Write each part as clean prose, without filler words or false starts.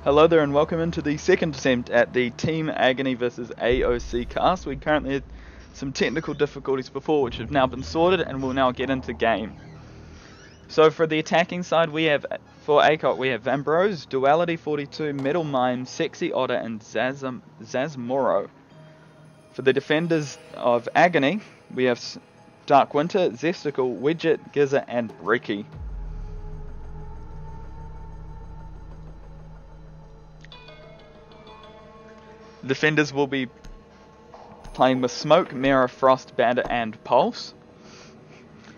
Hello there and welcome into the second attempt at the Team Agony versus AOC cast. We currently had some technical difficulties before which have now been sorted and we'll now get into game. So for the attacking side we have, for ACOT we have Ambrose, Duality 42, Metal Mime, Sexy Otter and Zazmoro. For the defenders of Agony we have Dark Winter, Zesticle, Widget, Gizzard and Breaky. The defenders will be playing with Smoke, Mirror, Frost, Bandit and Pulse,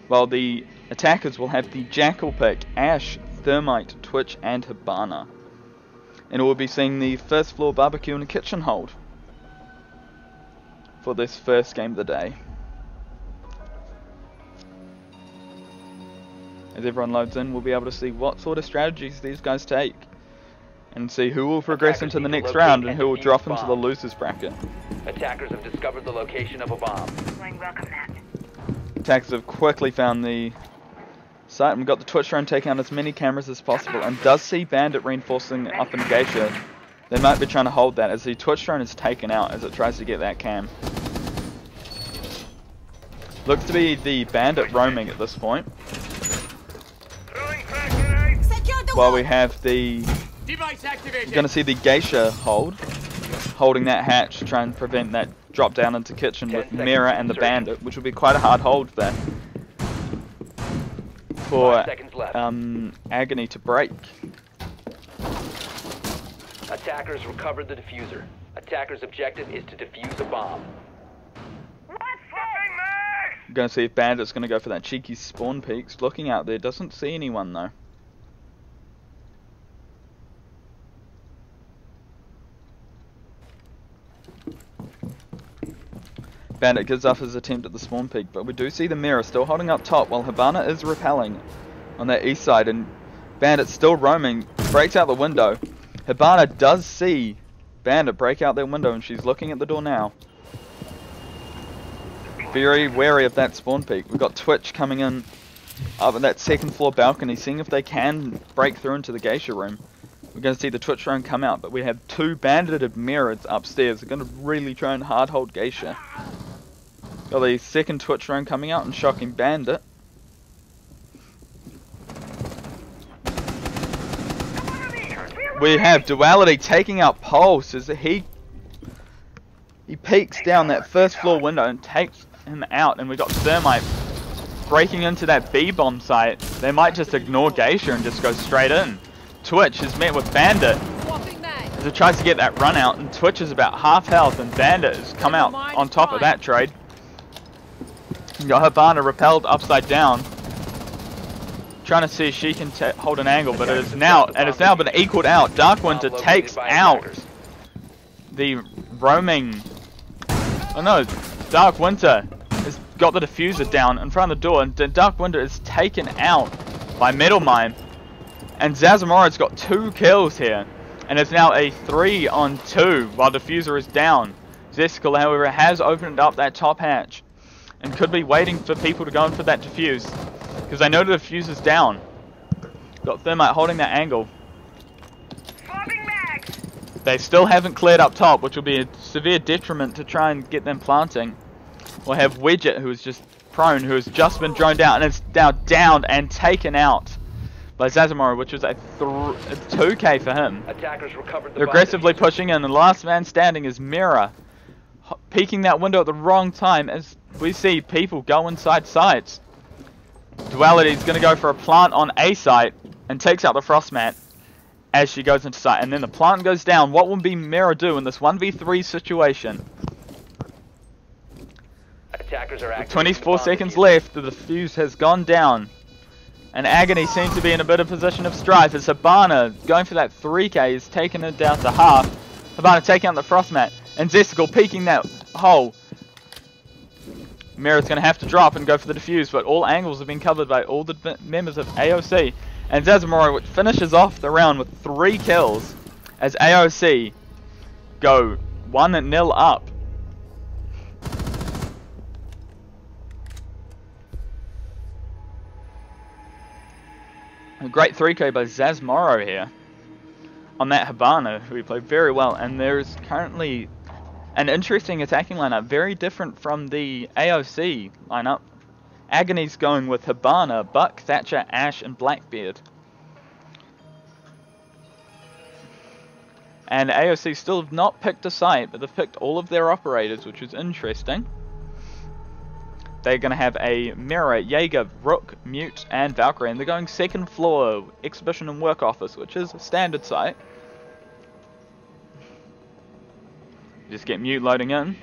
while the attackers will have the Jackal pick, Ash, Thermite, Twitch and Hibana. And we'll be seeing the first floor barbecue and kitchen hold for this first game of the day. As everyone loads in, we'll be able to see what sort of strategies these guys take, and see who will progress into the next round and who will drop into the losers bracket. Attackers have discovered the location of a bomb. Welcome that. Attackers have quickly found the site, and we've got the Twitch drone taking out as many cameras as possible, and does see Bandit reinforcing up in Geisha. They might be trying to hold that as the Twitch drone is taken out as it tries to get that cam. Looks to be the Bandit roaming at this point, while we have the... You're going to see the Geisha holding that hatch to try and prevent that drop down into kitchen with Mirror and the Bandit, which will be quite a hard hold there for Agony to break. Attackers recovered the diffuser. Attackers' objective is to defuse a bomb. You're going to see if Bandit's going to go for that cheeky spawn peaks. Looking out there, doesn't see anyone though. Bandit gives up his attempt at the spawn peak, but we do see the Mirror still holding up top while Hibana is repelling on that east side, and Bandit's still roaming, breaks out the window. Hibana does see Bandit break out their window and she's looking at the door now. Very wary of that spawn peak. We've got Twitch coming in up at that second floor balcony, seeing if they can break through into the Geisha room. We're going to see the Twitch drone come out, but we have two bandited Mirrors upstairs. They're going to really try and hard hold Geisha. Got the second Twitch drone coming out and shocking Bandit. We have Duality taking out Pulse as he peeks down that first floor window and takes him out, and we got Thermite breaking into that B-bomb site. They might just ignore Geisha and just go straight in. Twitch is met with Bandit as it tries to get that run out, and Twitch is about half health and Bandit has come out on top of that trade. You got Hibana repelled upside down, trying to see if she can hold an angle, but it's now been equaled out. Dark Winter takes out the roaming. Oh no, Dark Winter has got the diffuser down in front of the door, and Dark Winter is taken out by Metal Mime. And Zazmoro's got 2 kills here, and it's now a 3-on-2 while diffuser is down. Zesticle, however, has opened up that top hatch and could be waiting for people to go in for that diffuse, because they know the diffuser's down. Got Thermite holding that angle. They still haven't cleared up top, which will be a severe detriment to try and get them planting. We'll have Widget, who is just prone, who has just been droned out and is now downed and taken out by Zazmoro, which was a 2k for him. Attackers recovered the They're aggressively pushing in, and the last man standing is Mirror, peeking that window at the wrong time as we see people go inside sites. Duality is going to go for a plant on A site and takes out the frost mat as she goes into sight, and then the plant goes down. What will be Mirror do in this 1v3 situation? Attackers are With 24 seconds left, the defuse has gone down, and Agony seems to be in a bit of position of strife as Hibana, going for that 3k, is taking it down to half. Hibana taking out the frost mat, and Zesticle peeking that hole. Mirror's going to have to drop and go for the defuse, but all angles have been covered by all the members of AOC. And Zazmoro finishes off the round with 3 kills as AOC go 1-0 up. A great 3K by Zazmoro here on that Habana, who we played very well. And there's currently an interesting attacking lineup, very different from the AOC lineup. Agony's going with Habana, Buck, Thatcher, Ash, and Blackbeard. And AOC still have not picked a site, but they've picked all of their operators, which is interesting. They're going to have a Mirror, Jaeger, Rook, Mute, and Valkyrie. And they're going second floor, Exhibition and Work Office, which is a standard site. Just get Mute loading in.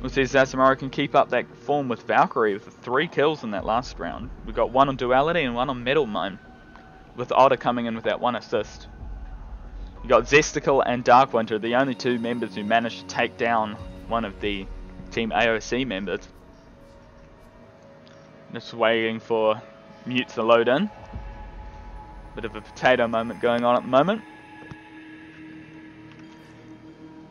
We'll see if Zazamaro can keep up that form with Valkyrie with 3 kills in that last round. We've got 1 on Duality and 1 on Metal Mine, with Otter coming in with that 1 assist. We've got Zesticle and Darkwinter, the only 2 members who managed to take down one of the Team AOC members. Just waiting for Mute to load in. Bit of a potato moment going on at the moment.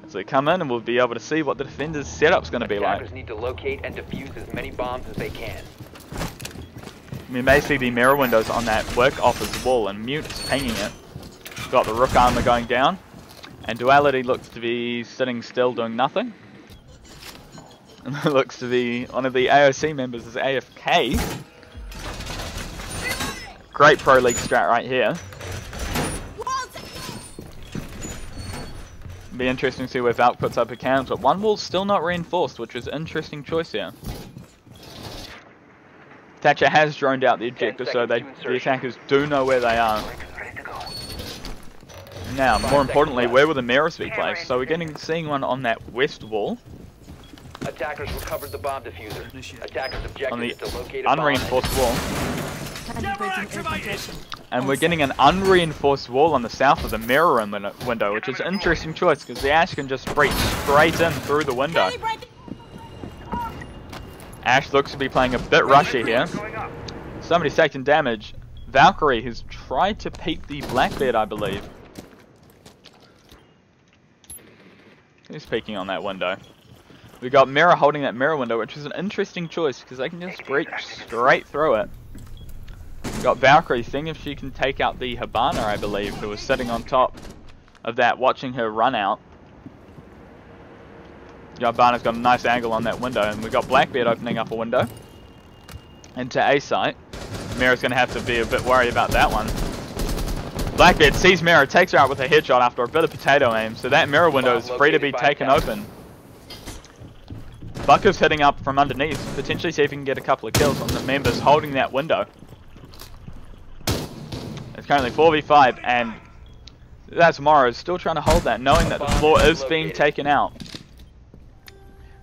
As they come in, and we'll be able to see what the defender's setup's going to be like. Attackers need to locate and defuse as many bombs as they can. We may see the mirror windows on that work office wall, and Mute is pinging it. Got the Rook armor going down, and Duality looks to be sitting still doing nothing. And it looks to be one of the AOC members is AFK. Great Pro League strat right here. Be interesting to see where Valk puts up her cannons, but one wall's still not reinforced, which is an interesting choice here. Thatcher has droned out the objective, so the attackers do know where they are. Now, more importantly, where will the mirrors be placed? So we're seeing one on that west wall. Attackers recovered the bomb diffuser. Attackers objective On the is to locate a bomb. unreinforced wall. And we're getting an unreinforced wall on the south of the mirror room window, which is an interesting choice because the Ash can just breach straight in through the window. Ash looks to be playing a bit rushy here. Somebody's taking damage. Valkyrie has tried to peek the Blackbeard, I believe. Who's peeking on that window? We got Mirror holding that mirror window, which is an interesting choice because they can just breach straight through it. We got Valkyrie seeing if she can take out the Habana, I believe, who was sitting on top of that, watching her run out. Habana's got a nice angle on that window, and we got Blackbeard opening up a window into A site. Mirror's going to have to be a bit worried about that one. Blackbeard sees Mirror, takes her out with a headshot after a bit of potato aim, so that mirror window is free to be taken open. Buck is hitting up from underneath, potentially see if he can get a couple of kills on the members holding that window. It's currently 4v5, and Zazmaro is still trying to hold that, knowing that the floor is being taken out.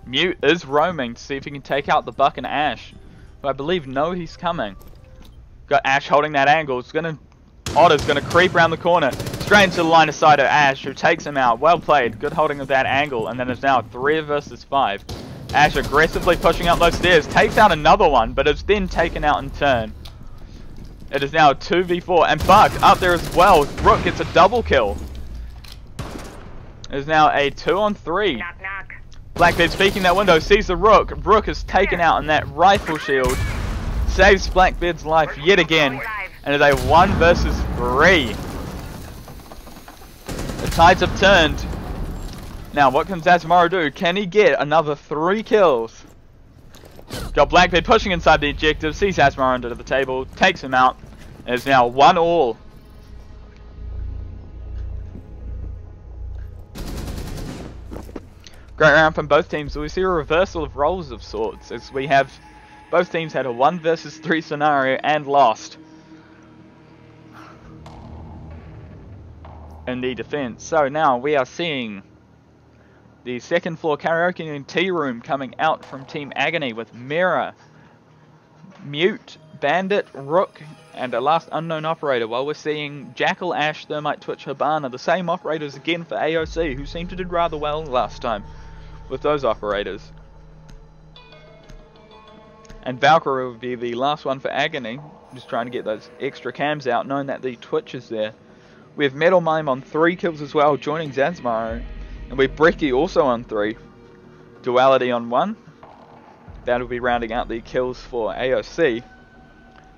Mute is roaming to see if he can take out the Buck and Ash, who I believe know he's coming. Got Ash holding that angle. Otter's gonna creep around the corner, straight into the line of sight of Ash, who takes him out. Well played, good holding of that angle, and then it's now 3 versus 5. Ash aggressively pushing up those stairs, takes out another one, but it's then taken out in turn. It is now a 2v4, and Buck up there as well. Rook gets a double kill. It is now a 2-on-3. Knock, knock. Blackbeard's peeking that window, sees the Rook. Rook is taken out, and that rifle shield saves Blackbeard's life yet again. And it's a 1 versus 3. The tides have turned. Now, what can Zazmaro do? Can he get another 3 kills? Got Blackbeard pushing inside the objective, sees Zazmaro under the table, takes him out, and it's now 1-all. Great round from both teams. So we see a reversal of roles of sorts, as we have both teams had a 1 versus 3 scenario and lost in the defense. So now we are seeing the second floor karaoke and tea room coming out from Team Agony with Mirror, Mute, Bandit, Rook, and a last unknown operator, while we're seeing Jackal, Ash, Thermite, Twitch, Habana, the same operators again for AOC, who seemed to do rather well last time with those operators. And Valkyrie will be the last one for Agony, just trying to get those extra cams out, knowing that the Twitch is there We have Metal Mime on 3 kills as well, joining Zanzmaro. And we have Brecky also on 3. Duality on 1. That'll be rounding out the kills for AOC.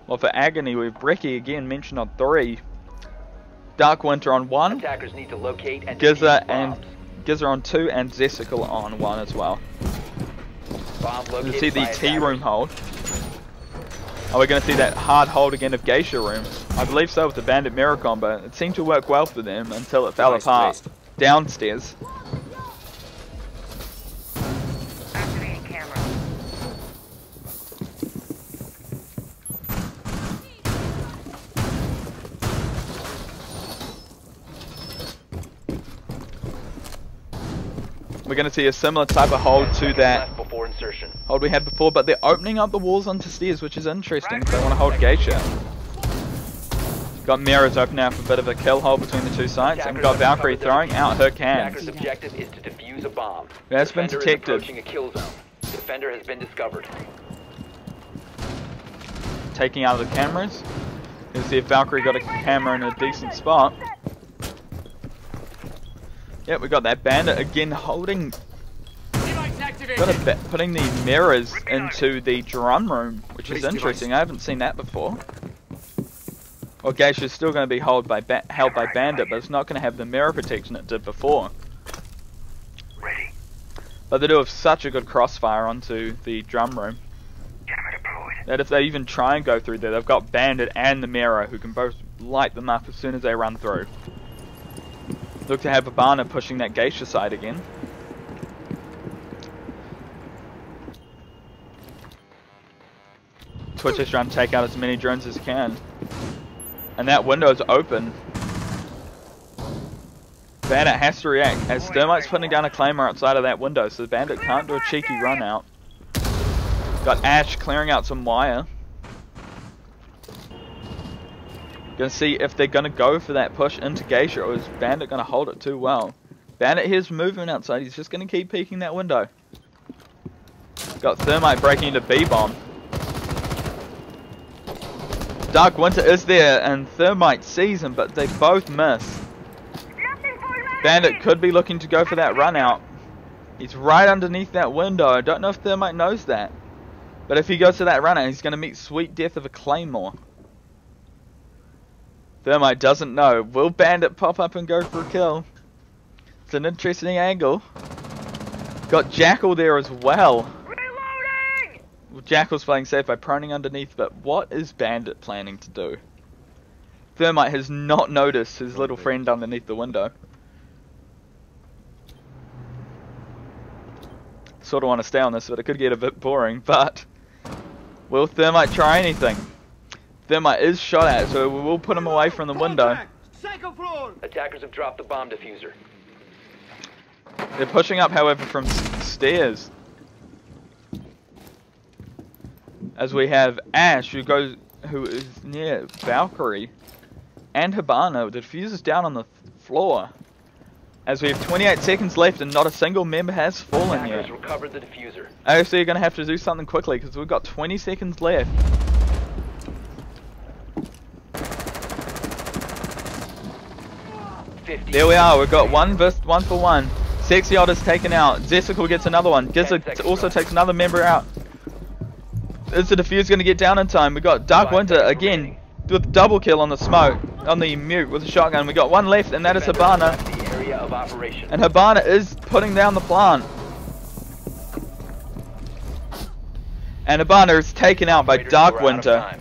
Well, for Agony, we have Brecky again mentioned on 3. Dark Winter on 1. Attackers need to locate and Gizzer on 2, and Zesical on 1 as well. You see the T room hold. Are we going to see that hard hold again of Geisha room? I believe so with the Bandit Mirror combo. It seemed to work well for them until it fell apart downstairs. Activating camera. We're going to see a similar type of hold to that before insertion. hold we had before, but they're opening up the walls onto stairs, which is interesting because they want to hold Geisha. Got Mirrors open now for a bit of a kill hold between the two sides, and we've got Valkyrie throwing out her cans. Attacker's objective is to defuse a bomb. That's been Defender is detected. approaching a kill zone. Defender has been discovered. Taking out of the cameras. You'll see if Valkyrie got a camera in a decent spot. Yep, we got that Bandit again holding. Putting the mirrors into the drum room, which is interesting. I haven't seen that before. Well, Geisha's still going to be held by Bandit, but it's not going to have the mirror protection it did before. Ready. But they do have such a good crossfire onto the drum room Camera deployed. that if they even try and go through there, they've got Bandit and the mirror who can both light them up as soon as they run through. Look to have Abana pushing that Geisha side again. Twitch is trying to take out as many drones as he can. And that window is open. Bandit has to react as Thermite's putting down a Claymore outside of that window, so the Bandit can't do a cheeky run out. Got Ash clearing out some wire. Gonna see if they're gonna go for that push into Geisha, or is Bandit gonna hold it too well? Bandit hears movement outside, he's just gonna keep peeking that window. Got Thermite breaking into B-bomb. Dark Winter is there and Thermite sees him, but they both miss. Bandit could be looking to go for that run out. He's right underneath that window. I don't know if Thermite knows that. But if he goes to that run out, he's gonna meet sweet death of a Claymore. Thermite doesn't know. Will Bandit pop up and go for a kill? It's an interesting angle. Got Jackal there as well. Reloading! Jackal's playing safe by proning underneath, but what is Bandit planning to do? Thermite has not noticed his little friend underneath the window. Sort of want to stay on this, but it could get a bit boring, but will Thermite try anything? Thermite is shot at, so we will put him away from the window. Attackers have dropped the bomb diffuser. They're pushing up, however, from stairs. As we have Ash, who is near Valkyrie, and Hibana. The diffuser's down on the floor. As we have 28 seconds left and not a single member has fallen yet. Attackers recovered the diffuser. AOC are going to have to do something quickly because we've got 20 seconds left. There we are, we've got one for one. Sexy Otter's taken out. Zesical gets another one. Gizzard also takes another member out. Is the defuse going to get down in time? We got Dark Winter again with double kill on the smoke, on the mute with a shotgun. We got one left, and that is Hibana. And Hibana is putting down the plant. And Hibana is taken out by Dark Winter.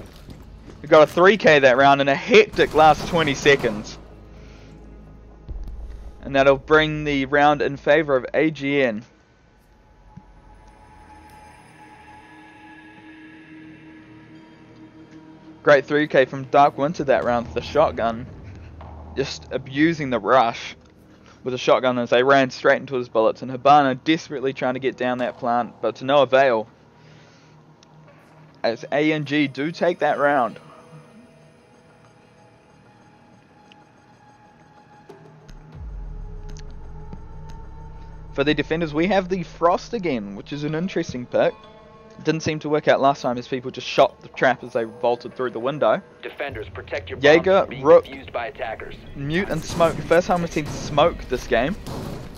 We got a 3k that round in a hectic last 20 seconds. And that'll bring the round in favor of AGN. Great 3k from Dark Winter that round with the shotgun. Just abusing the rush with a shotgun as they ran straight into his bullets. And Hibana desperately trying to get down that plant, but to no avail. As ANG do take that round. For the defenders, we have the Frost again, which is an interesting pick. Didn't seem to work out last time as people just shot the trap as they vaulted through the window. Defenders, protect your Jaeger, bombs from being Rook, defused by attackers. Mute and Smoke. First time we've seen Smoke this game.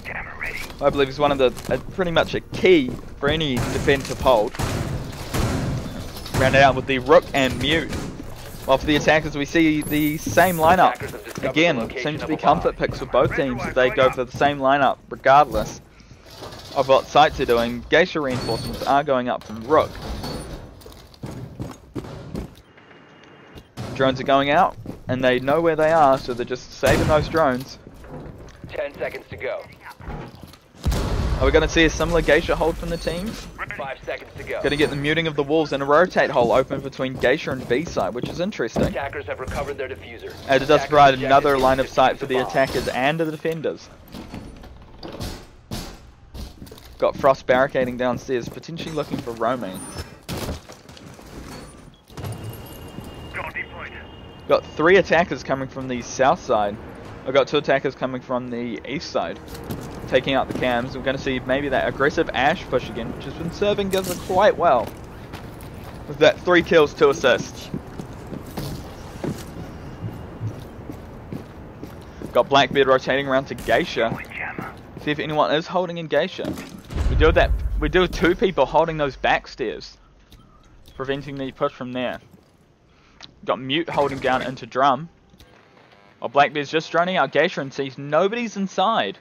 Camera ready. I believe is one of the pretty much a key for any defensive hold. Rounded out with the Rook and Mute. While for the attackers we see the same lineup. Attackers have discovered the Again, location seems to of be a bomb. comfort picks for both teams as they go for the same lineup regardless of what sites are doing. Geisha reinforcements are going up from Rook. Drones are going out and they know where they are, so they're just saving those drones. 10 seconds to go. Are we going to see a similar Geisha hold from the teams? 5 seconds to go. Going to get the muting of the walls and a rotate hole open between Geisha and B side, which is interesting. Attackers have recovered their diffuser. And it does Attackers provide objective another is line of to sight defuse for the the bomb. attackers and the defenders. Got Frost barricading downstairs, potentially looking for roaming. Got deployed. Got 3 attackers coming from the south side. I've got 2 attackers coming from the east side, taking out the cams. We're going to see maybe that aggressive Ash push again, which has been serving Gizzard quite well. With that 3 kills, 2 assists. Got Blackbeard rotating around to Geisha. Jammer. See if anyone is holding in Geisha. We do 2 people holding those back stairs, preventing the push from there. Got Mute holding down into Drum. While Blackbeard's just droning out Geisha and sees nobody's inside.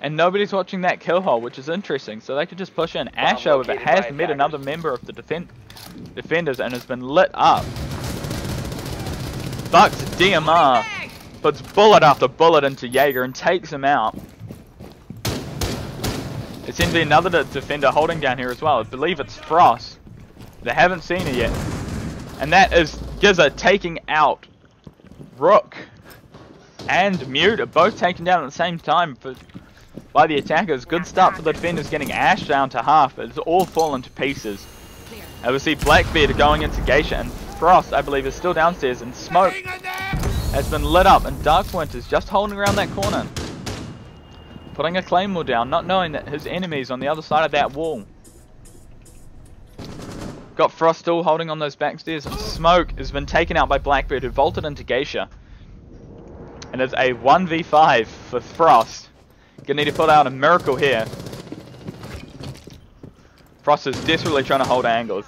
And nobody's watching that kill hole, which is interesting. So they could just push in. Ash, however, located by has met attackers. another member of the defenders and has been lit up. Bucks DMR puts bullet after bullet into Jaeger and takes him out. There seems to be another defender holding down here as well. I believe it's Frost. They haven't seen it yet. And that is Gizzard taking out Rook and Mute are both taken down at the same time by the attackers. Good start for the defenders, getting Ash down to half, but it's all fallen to pieces. And we see Blackbeard going into Geisha, and Frost, I believe, is still downstairs, and Smoke has been lit up, and Darkwind is just holding around that corner. Putting a claymore down, not knowing that his enemy's on the other side of that wall. Got Frost still holding on those back stairs, and Smoke has been taken out by Blackbeard, who vaulted into Geisha. And it's a 1v5 for Frost. Gonna need to put out a miracle here. Frost is desperately trying to hold angles,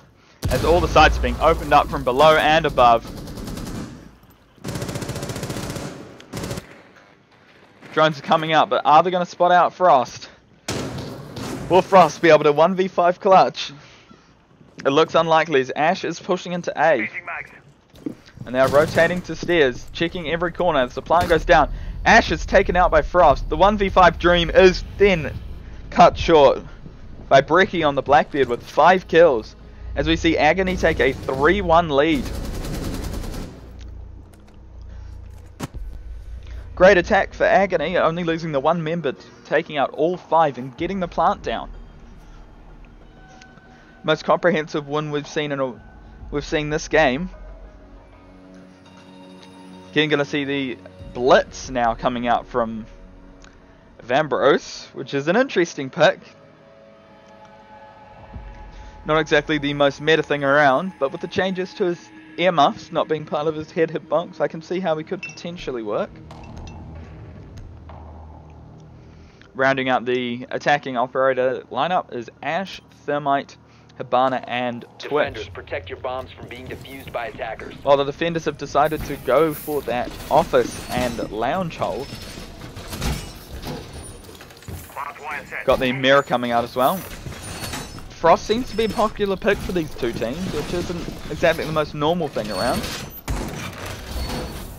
as all the sights are being opened up from below and above. Drones are coming out, but are they going to spot out Frost? Will Frost be able to 1v5 clutch? It looks unlikely as Ash is pushing into A. Changing mags. And they are rotating to stairs, checking every corner as the plant goes down. Ash is taken out by Frost. The 1v5 dream is then cut short by Brecky on the Blackbeard with 5 kills. As we see Agony take a 3-1 lead. Great attack for Agony, only losing the 1 member, taking out all 5 and getting the plant down. Most comprehensive win we've seen this game. Again, going to see the Blitz now coming out from Vambros, which is an interesting pick. Not exactly the most meta thing around, but with the changes to his earmuffs not being part of his head hitbox, I can see how he could potentially work. Rounding out the attacking operator lineup is Ash, Thermite, Hibana, and Defenders, Twitch. protect your bombs from being defused by attackers. While the defenders have decided to go for that office and lounge hold. R6ANZ. Got the mirror coming out as well. Frost seems to be a popular pick for these two teams, which isn't exactly the most normal thing around.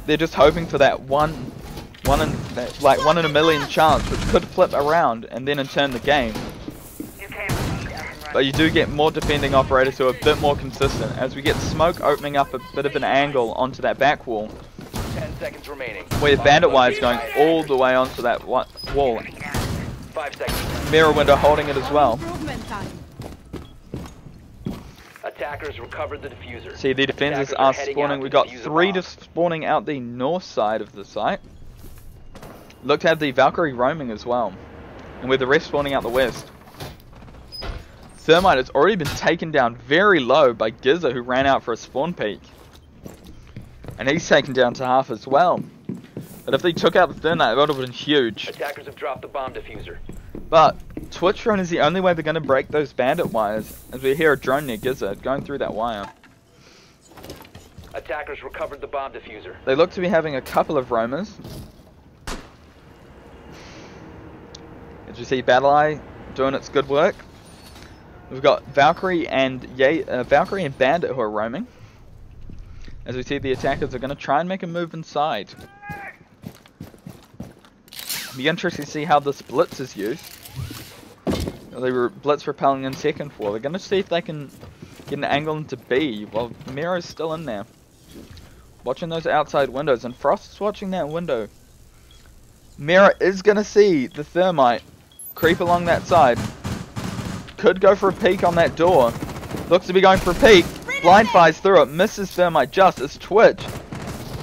They're just hoping for that one in a million chance, which could flip around and then in turn the game. You can't read up and But you do get more defending operators who are a bit more consistent, as we get Smoke opening up a bit of an angle onto that back wall, 10 seconds remaining. where Bandit Wire's going all the way onto that wall. 5 seconds. Mirror window holding it as well. Attackers recovered the diffuser. See, the defenders Attackers are heading spawning. out We to got defuse a 3 bomb. just spawning out the north side of the site. Look to have the Valkyrie roaming as well, and with the rest spawning out the west. Thermite has already been taken down very low by Gizza, who ran out for a spawn peek. And he's taken down to half as well. But if they took out the Thermite, it would have been huge. Attackers have dropped the bomb diffuser. But Twitch drone is the only way they're going to break those bandit wires, as we hear a drone near Gizza going through that wire. Attackers recovered the bomb diffuser. They look to be having a couple of roamers. As you see, Battle Eye doing its good work. We've got Valkyrie and Bandit who are roaming. As we see, the attackers are going to try and make a move inside. It'll be interesting to see how this blitz is used. They were blitz repelling in second floor. They're going to see if they can get an angle into B while Miro's still in there. Watching those outside windows, and Frost is watching that window. Miro is going to see the Thermite creep along that side. Could go for a peek on that door. Looks to be going for a peek. Blind fires through it. Misses Thermite just as Twitch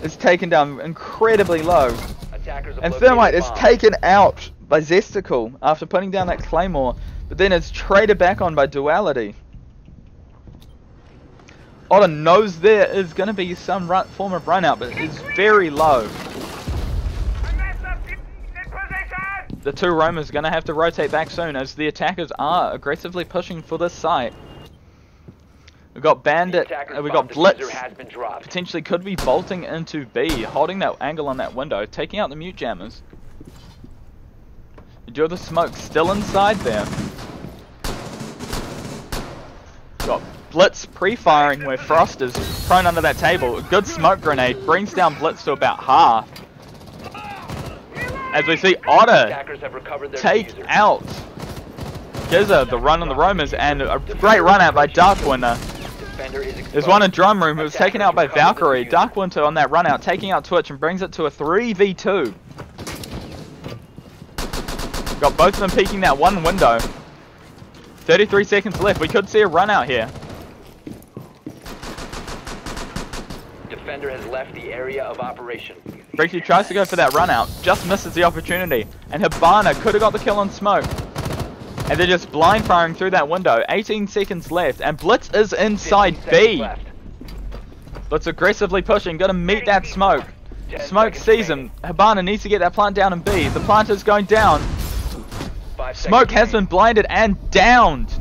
is taken down incredibly low. And Thermite is taken out by Zesticle after putting down that Claymore. But then it's traded back on by Duality. Otter knows there is going to be some form of run out, but it's very low. The two roamers are going to have to rotate back soon, as the attackers are aggressively pushing for this site. We've got Bandit, we've got Blitz, potentially could be bolting into B, holding that angle on that window, taking out the mute jammers. Endure the smoke still inside there. Got Blitz pre-firing where Frost is prone under that table. A good smoke grenade brings down Blitz to about half. As we see Otter take out Gizza, the run on the roamers, and a great run out by Darkwinter. There's one in drum room who was taken out by Valkyrie. Darkwinter on that run out, taking out Twitch and brings it to a 3v2. Got both of them peeking that one window. 33 seconds left. We could see a run out here. Defender has left the area of operation. Freaky tries to go for that run out, just misses the opportunity. And Hibana could have got the kill on smoke. And they're just blind firing through that window. 18 seconds left, and Blitz is inside B. Blitz aggressively pushing, gonna meet that smoke. Smoke sees him. Hibana needs to get that plant down in B. The plant is going down. Smoke has been blinded and downed.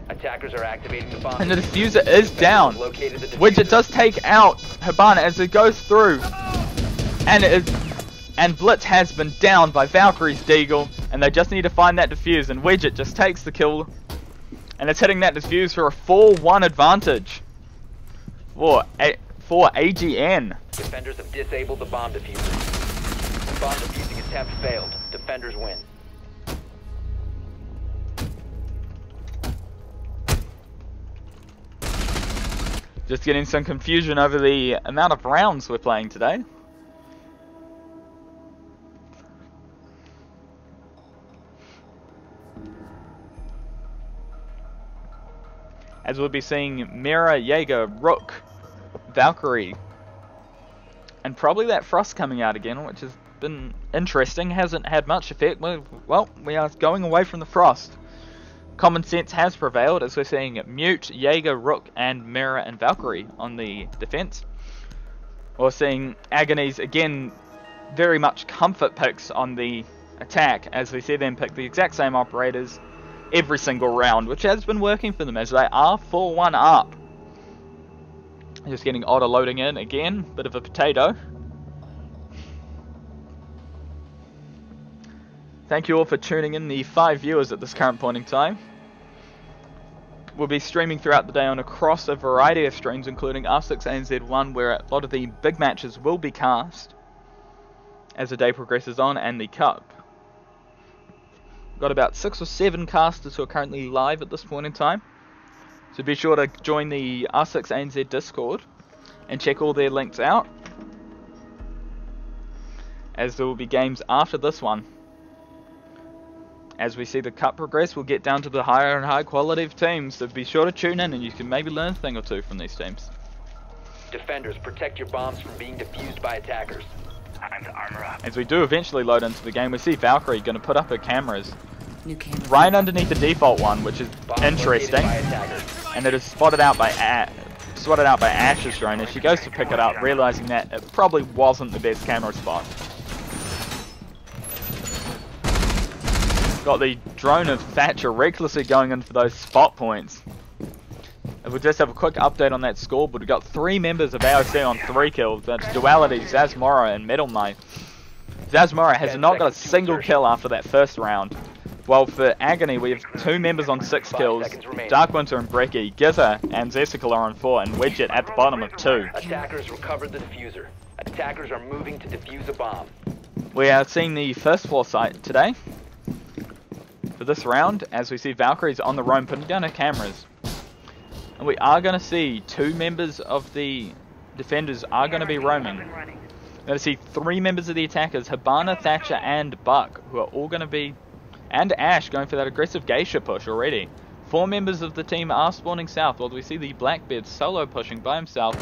Attackers are activating the bomb. And the diffuser is down. Widget does take out Hibana as it goes through. And Blitz has been downed by Valkyrie's Deagle. And they just need to find that defuse. And Widget just takes the kill. And it's hitting that defuse for a 4-1 advantage. For AGN. Defenders have disabled the bomb diffuser. Bomb defusing attempt failed. Defenders win. Just getting some confusion over the amount of rounds we're playing today. As we'll be seeing Mira, Jaeger, Rook, Valkyrie, and probably that Frost coming out again, which has been interesting. Hasn't had much effect. Well, we are going away from the Frost. Common sense has prevailed as we're seeing Mute, Jaeger, Rook, and Mira and Valkyrie on the defense. We're seeing Agony's, again, very much comfort picks on the attack as we see them pick the exact same operators every single round, which has been working for them as they are 4-1 up. Just getting Otter loading in again, bit of a potato. Thank you all for tuning in, the 5 viewers at this current point in time. We'll be streaming throughout the day on across a variety of streams, including R6ANZ1, where a lot of the big matches will be cast as the day progresses on, and the Cup. We've got about 6 or 7 casters who are currently live at this point in time. So be sure to join the R6ANZ Discord and check all their links out, as there will be games after this one. As we see the Cup progress, we'll get down to the higher and higher quality of teams, so be sure to tune in and you can maybe learn a thing or two from these teams. Defenders, protect your bombs from being defused by attackers. Time to armor up. As we do eventually load into the game, we see Valkyrie going to put up her cameras New camera. right underneath the default one, which is Bomb interesting. located by attackers. And it is spotted out by Ash's drone as she goes to pick it up, realizing that it probably wasn't the best camera spot. Got the drone of Thatcher recklessly going in for those spot points. And we'll just have a quick update on that scoreboard. We've got 3 members of AOC on 3 kills. That's Duality, Zazmora, and Metal Knight. Zazmora has not got a single kill after that first round. While for Agony, we have 2 members on 6 kills. Dark Winter and Brecky, Giza and Zesical are on 4, and Widget at the bottom of 2. Attackers recovered the diffuser. Attackers are moving to defuse a bomb. We are seeing the first floor site today for this round, as we see Valkyrie's on the roam putting down her cameras. And we are going to see 2 members of the defenders are going to be roaming. Up and running. We're going to see 3 members of the attackers, Habana, Thatcher and Buck, who are all going to be, and Ash going for that aggressive geisha push already. 4 members of the team are spawning south, while we see the Blackbeard solo pushing by himself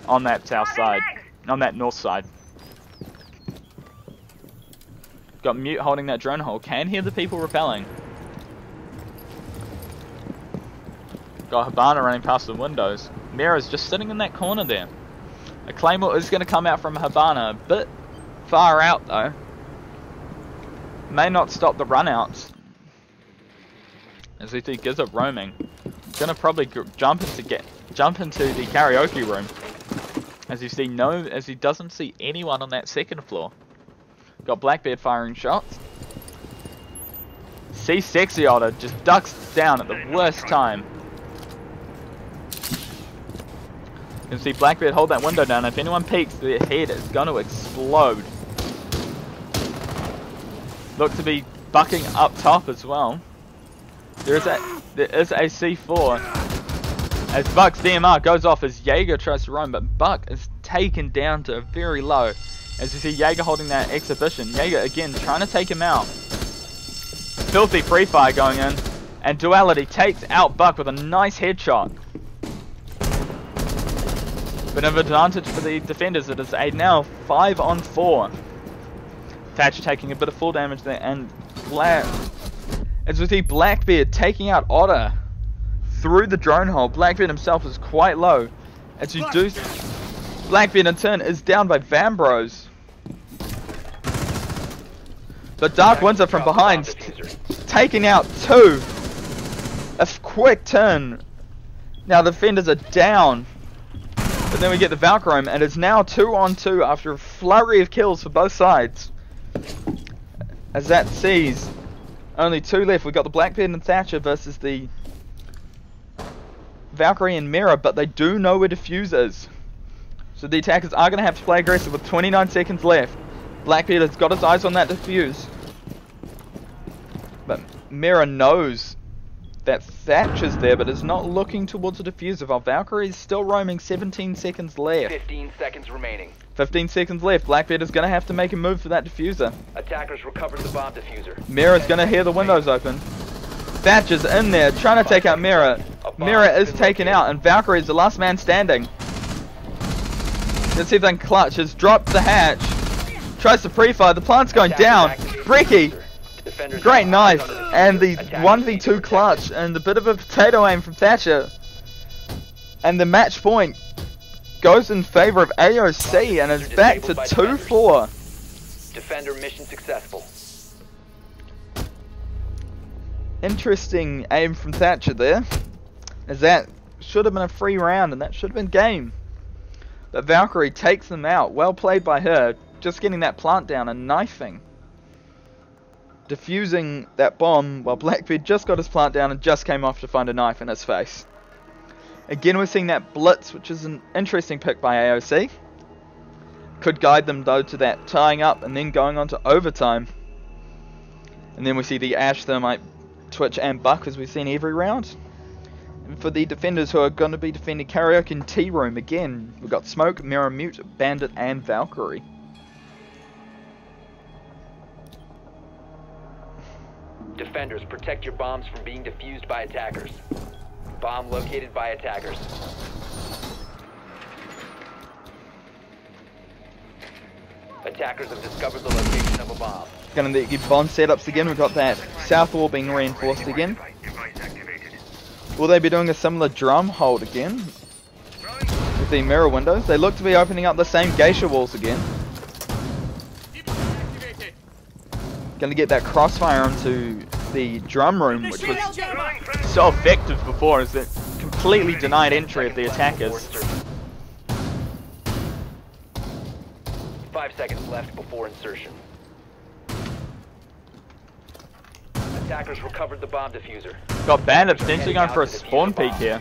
on that south side, on that north side. Got Mute holding that drone hole, can hear the people repelling. Got Habana running past the windows. Mira's just sitting in that corner there. A Claymore is going to come out from Habana, a bit far out though. May not stop the runouts. As we see Giza roaming. Gonna probably jump into the karaoke room. As you see as he doesn't see anyone on that second floor. Got Blackbeard firing shots. See Sexy Otter just ducks down at the worst time. You can see Blackbeard hold that window down. If anyone peeks, their head is going to explode. Look to be bucking up top as well. There is a C4. As Buck's DMR goes off as Jaeger tries to roam, but Buck is taken down to very low. As you see Jaeger holding that exhibition. Jaeger again trying to take him out. Filthy free fire going in. And Duality takes out Buck with a nice headshot. Bit of advantage for the defenders. It is a now 5-on-4. Thatcher taking a bit of full damage there, and as we see Blackbeard taking out Otter through the drone hole. Blackbeard himself is quite low. As you do, Blackbeard in turn is down by Vambros. But Dark Windsor from behind taking out 2. A quick turn. Now the defenders are down. But then we get the Valkyrie, and it's now 2-on-2 after a flurry of kills for both sides. As that sees only 2 left. We've got the Blackbeard and Thatcher versus the Valkyrie and Mira, but they do know where defuse is. So the attackers are going to have to play aggressive with 29 seconds left. Blackbeard has got his eyes on that defuse. But Mira knows that Thatcher's there, but is not looking towards the diffuser, while Valkyrie is still roaming. 17 seconds left. 15 seconds remaining. 15 seconds left. Blackbeard is going to have to make a move for that diffuser. Attackers recovered the bomb diffuser. Mira's going to hear the windows open. Thatcher's in there trying to take out Mira. Mira is taken out, and Valkyrie is the last man standing. Let's see if they can clutch. Has dropped the hatch. Tries to pre-fire. The plant's going down. Brecky. Great knife. And the 1v2 clutch. And a bit of a potato aim from Thatcher. And the match point goes in favor of AOC, and is back to 2-4. Defender mission successful. Interesting aim from Thatcher there, as that should have been a free round and that should have been game. But Valkyrie takes them out. Well played by her, just getting that plant down and knifing. Defusing that bomb while Blackbeard just got his plant down and just came off to find a knife in his face. Again, we're seeing that blitz, which is an interesting pick by AOC. Could guide them though to that tying up and then going on to overtime. And then we see the Ash, Thermite, Twitch and Buck as we've seen every round. And for the defenders who are going to be defending Karaoke and Tea Room, again, we've got Smoke, Mirror, Mute, Bandit and Valkyrie. Defenders, protect your bombs from being defused by attackers. Bomb located by attackers. Attackers have discovered the location of a bomb. Gonna get bomb setups again. We've got that south wall being reinforced again. Device activated. Will they be doing a similar drum hold again? With the mirror windows. They look to be opening up the same geisha walls again. Gonna get that crossfire onto the drum room, which was so effective before, as it completely denied entry of the attackers. 5 seconds left before insertion. Attackers recovered the bomb diffuser. Got Bandit potentially going for a spawn peek here.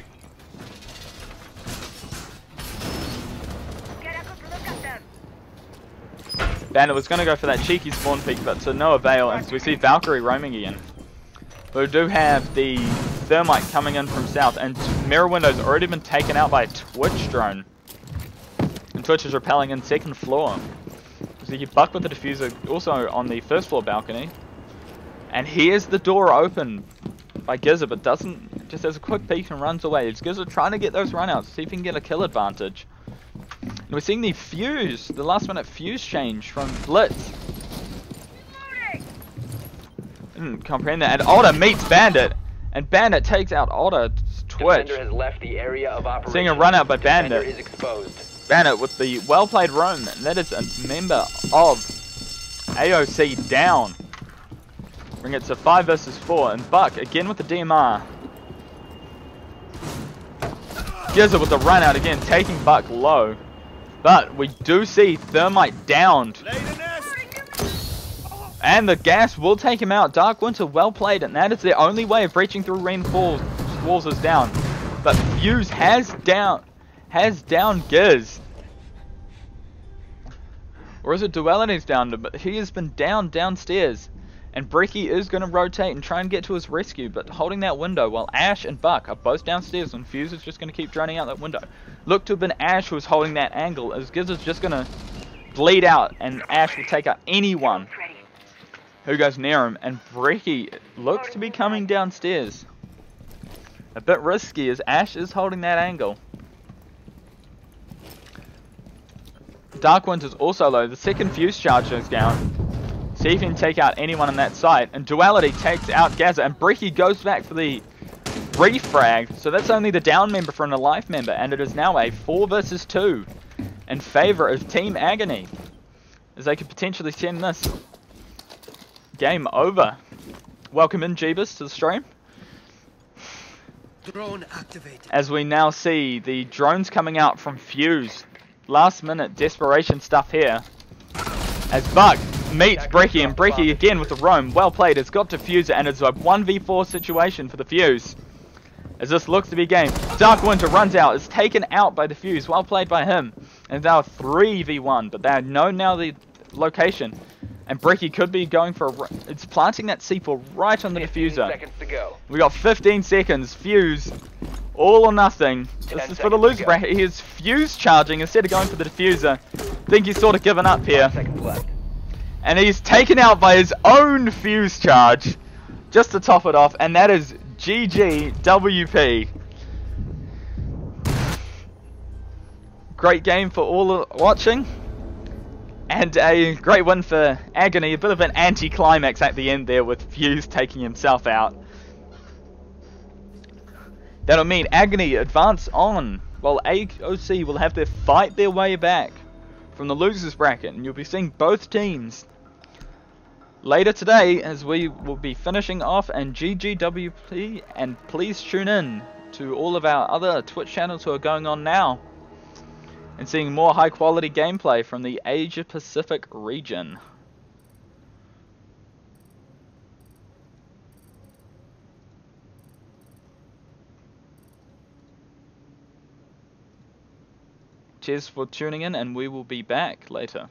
Get a good look at them. Bandit was going to go for that cheeky spawn peek, but to no avail, as we see Valkyrie roaming again. We do have the thermite coming in from south, and mirror window's already been taken out by a Twitch drone. And Twitch is repelling in second floor. So you buck with the diffuser also on the first floor balcony. And here's the door open by Gizzard, but doesn't, just has a quick peek and runs away. It's Gizzard trying to get those runouts, see if he can get a kill advantage. And we're seeing the fuse, the last minute fuse change from Blitz. Didn't comprehend that. And Otter meets Bandit, and Bandit takes out Otter's Twitch. Defender has left the area of operation. Seeing a run out by Defender Bandit. is exposed. Bandit with the well played roam, and that is a member of AOC down. Bring it to 5 versus 4, and Buck again with the DMR. Gizzard with the run out again, taking Buck low. But we do see Thermite downed. And the gas will take him out. Dark Winter well played, and that is the only way of breaching through reinforced walls is down. But Fuse has downed Giz. Or is it Duality's down? But he has been downstairs. And Brecky is going to rotate and try and get to his rescue, but holding that window while Ash and Buck are both downstairs, and Fuse is just going to keep droning out that window. Look to have been Ash who was holding that angle, as Gizzard's just going to bleed out, and Ash will take out anyone who goes near him. And Brecky looks to be coming downstairs. A bit risky as Ash is holding that angle. Dark Winter's also low. The second Fuse charge goes down. See if he can take out anyone on that side. And Duality takes out Gaza. And Brecky goes back for the refrag. So that's only the down member from a life member. And it is now a 4 versus 2 in favor of Team Agony, as they could potentially send this game over. Welcome in, Jeebus, to the stream. Drone activated. As we now see the drones coming out from Fuse. Last minute desperation stuff here. As Buck meets Brecky, and Brecky again with the roam. Well played, it's got Diffuser, and it's a 1v4 situation for the Fuse. As this looks to be game. Dark Winter runs out, is taken out by the Fuse. Well played by him. And now 3v1, but they know now the location. And Brecky could be going for a... It's planting that C4 right on the Diffuser. Seconds to go. We got 15 seconds. Fuse. All or nothing. This is for the loser bracket. He is Fuse charging instead of going for the Diffuser. think he's sort of given up here. 5 seconds left. And he's taken out by his own Fuse charge. Just to top it off. And that is GGWP. Great game for all watching. And a great win for Agony. A bit of an anti-climax at the end there with Fuse taking himself out. That'll mean Agony advance on, while AOC will have to fight their way back from the losers bracket. And you'll be seeing both teams later today as we will be finishing off. And GGWP, and please tune in to all of our other Twitch channels who are going on now, and seeing more high quality gameplay from the Asia Pacific region. Cheers for tuning in, and we will be back later.